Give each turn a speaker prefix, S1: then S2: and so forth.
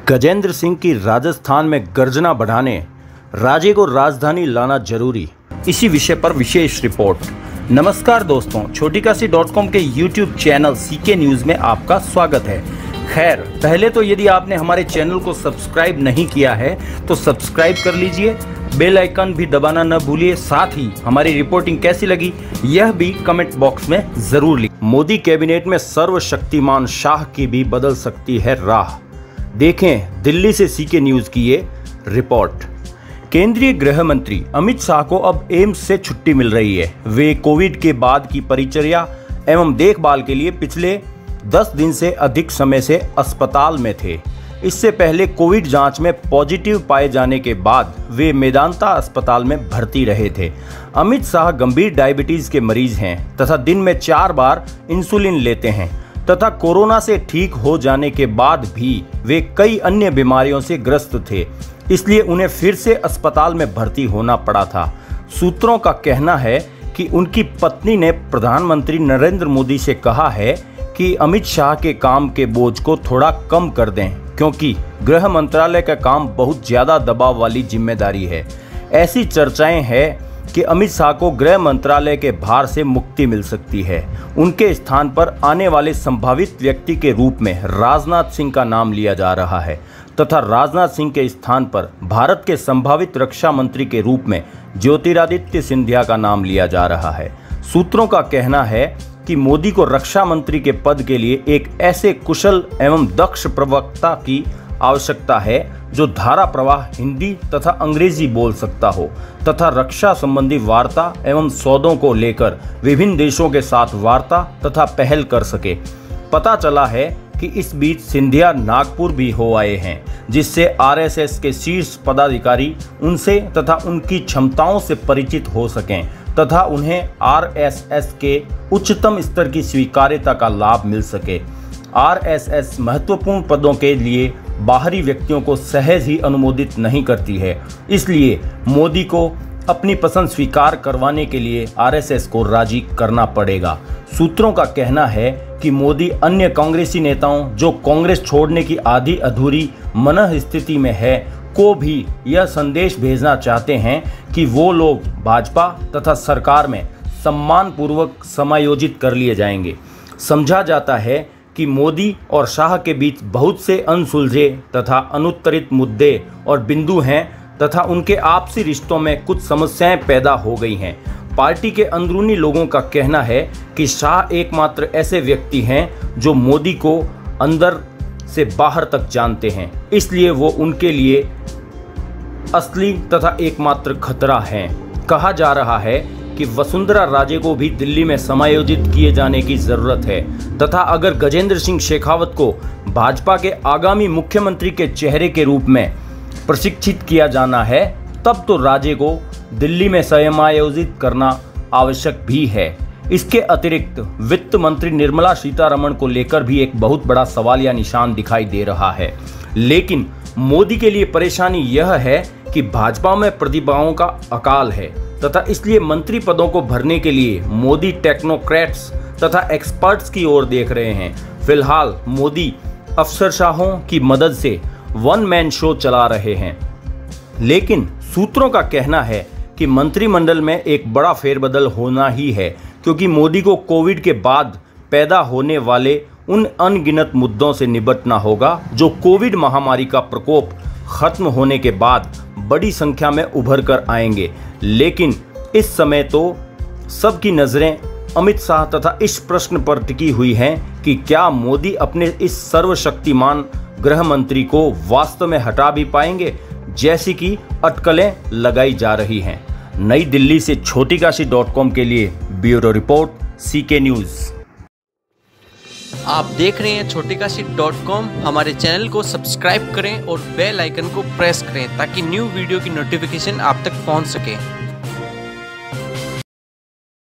S1: गजेंद्र सिंह की राजस्थान में गर्जना बढ़ाने राजे को राजधानी लाना जरूरी, इसी विषय पर विशेष रिपोर्ट। नमस्कार दोस्तों, छोटीकाशी.com के YouTube चैनल सीके न्यूज में आपका स्वागत है। खैर, पहले तो यदि आपने हमारे चैनल को सब्सक्राइब नहीं किया है तो सब्सक्राइब कर लीजिए, बेल आइकन भी दबाना न भूलिए। साथ ही हमारी रिपोर्टिंग कैसी लगी यह भी कमेंट बॉक्स में जरूर लिखिए। मोदी कैबिनेट में सर्वशक्तिमान शाह की भी बदल सकती है राह। देखें दिल्ली से सीके न्यूज की ये रिपोर्ट। केंद्रीय गृह मंत्री अमित शाह को अब एम्स से छुट्टी मिल रही है। वे कोविड के बाद की परिचर्या एवं देखभाल के लिए पिछले 10 दिन से अधिक समय से अस्पताल में थे। इससे पहले कोविड जांच में पॉजिटिव पाए जाने के बाद वे मेदांता अस्पताल में भर्ती रहे थे। अमित शाह गंभीर डायबिटीज के मरीज हैं तथा दिन में 4 बार इंसुलिन लेते हैं तथा कोरोना से ठीक हो जाने के बाद भी वे कई अन्य बीमारियों से ग्रस्त थे, इसलिए उन्हें फिर से अस्पताल में भर्ती होना पड़ा था। सूत्रों का कहना है कि उनकी पत्नी ने प्रधानमंत्री नरेंद्र मोदी से कहा है कि अमित शाह के काम के बोझ को थोड़ा कम कर दें, क्योंकि गृह मंत्रालय का काम बहुत ज्यादा दबाव वाली जिम्मेदारी है। ऐसी चर्चाएं हैं कि अमित शाह को गृह मंत्रालय के भार से मुक्ति मिल सकती है। उनके स्थान पर आने वाले संभावित व्यक्ति के रूप में राजनाथ सिंह का नाम लिया जा रहा है तथा राजनाथ सिंह के स्थान पर भारत के संभावित रक्षा मंत्री के रूप में ज्योतिरादित्य सिंधिया का नाम लिया जा रहा है। सूत्रों का कहना है कि मोदी को रक्षा मंत्री के पद के लिए एक ऐसे कुशल एवं दक्ष प्रवक्ता की आवश्यकता है जो धारा प्रवाह हिंदी तथा अंग्रेजी बोल सकता हो तथा रक्षा संबंधी वार्ता एवं सौदों को लेकर विभिन्न देशों के साथ वार्ता तथा पहल कर सके। पता चला है कि इस बीच सिंधिया नागपुर भी हो आए हैं, जिससे आरएसएस के शीर्ष पदाधिकारी उनसे तथा उनकी क्षमताओं से परिचित हो सकें तथा उन्हें आरएसएस के उच्चतम स्तर की स्वीकार्यता का लाभ मिल सके। आरएसएस महत्वपूर्ण पदों के लिए बाहरी व्यक्तियों को सहज ही अनुमोदित नहीं करती है, इसलिए मोदी को अपनी पसंद स्वीकार करवाने के लिए आरएसएस को राजी करना पड़ेगा। सूत्रों का कहना है कि मोदी अन्य कांग्रेसी नेताओं जो कांग्रेस छोड़ने की आधी अधूरी मनः स्थिति में है को भी यह संदेश भेजना चाहते हैं कि वो लोग भाजपा तथा सरकार में सम्मानपूर्वक समायोजित कर लिए जाएंगे। समझा जाता है कि मोदी और शाह के बीच बहुत से अनसुलझे तथा अनुत्तरित मुद्दे और बिंदु हैं तथा उनके आपसी रिश्तों में कुछ समस्याएं पैदा हो गई हैं। पार्टी के अंदरूनी लोगों का कहना है कि शाह एकमात्र ऐसे व्यक्ति हैं जो मोदी को अंदर से बाहर तक जानते हैं, इसलिए वो उनके लिए असली तथा एकमात्र खतरा हैं। कहा जा रहा है कि वसुंधरा राजे को भी दिल्ली में समायोजित किए जाने की जरूरत है तथा अगर गजेंद्र सिंह शेखावत को भाजपा के आगामी मुख्यमंत्री के चेहरे के रूप में प्रशिक्षित किया जाना है, तब तो राजे को दिल्ली में समायोजित करना आवश्यक भी है। इसके अतिरिक्त वित्त मंत्री निर्मला सीतारमण को लेकर भी एक बहुत बड़ा सवालिया निशान दिखाई दे रहा है। लेकिन मोदी के लिए परेशानी यह है कि भाजपा में प्रतिभाओं का अकाल है तथा इसलिए मंत्री पदों को भरने के लिए मोदी टेक्नोक्रेट्स तथा एक्सपर्ट्स की ओर देख रहे हैं। फिलहाल मोदी अफसरशाहों की मदद से वन मैन शो चला रहे हैं, लेकिन सूत्रों का कहना है कि मंत्रिमंडल में एक बड़ा फेरबदल होना ही है, क्योंकि मोदी को कोविड के बाद पैदा होने वाले उन अनगिनत मुद्दों से निपटना होगा जो कोविड महामारी का प्रकोप खत्म होने के बाद बड़ी संख्या में उभर कर आएंगे। लेकिन इस समय तो सबकी नजरें अमित शाह तथा इस प्रश्न पर टिकी हुई हैं कि क्या मोदी अपने इस सर्वशक्तिमान गृह मंत्री को वास्तव में हटा भी पाएंगे, जैसी कि अटकलें लगाई जा रही हैं। नई दिल्ली से छोटीकाशी.com के लिए ब्यूरो रिपोर्ट सीके न्यूज।
S2: आप देख रहे हैं छोटीकाशी.com। हमारे चैनल को सब्सक्राइब करें और बेल आइकन को प्रेस करें ताकि न्यू वीडियो की नोटिफिकेशन आप तक पहुंच सके।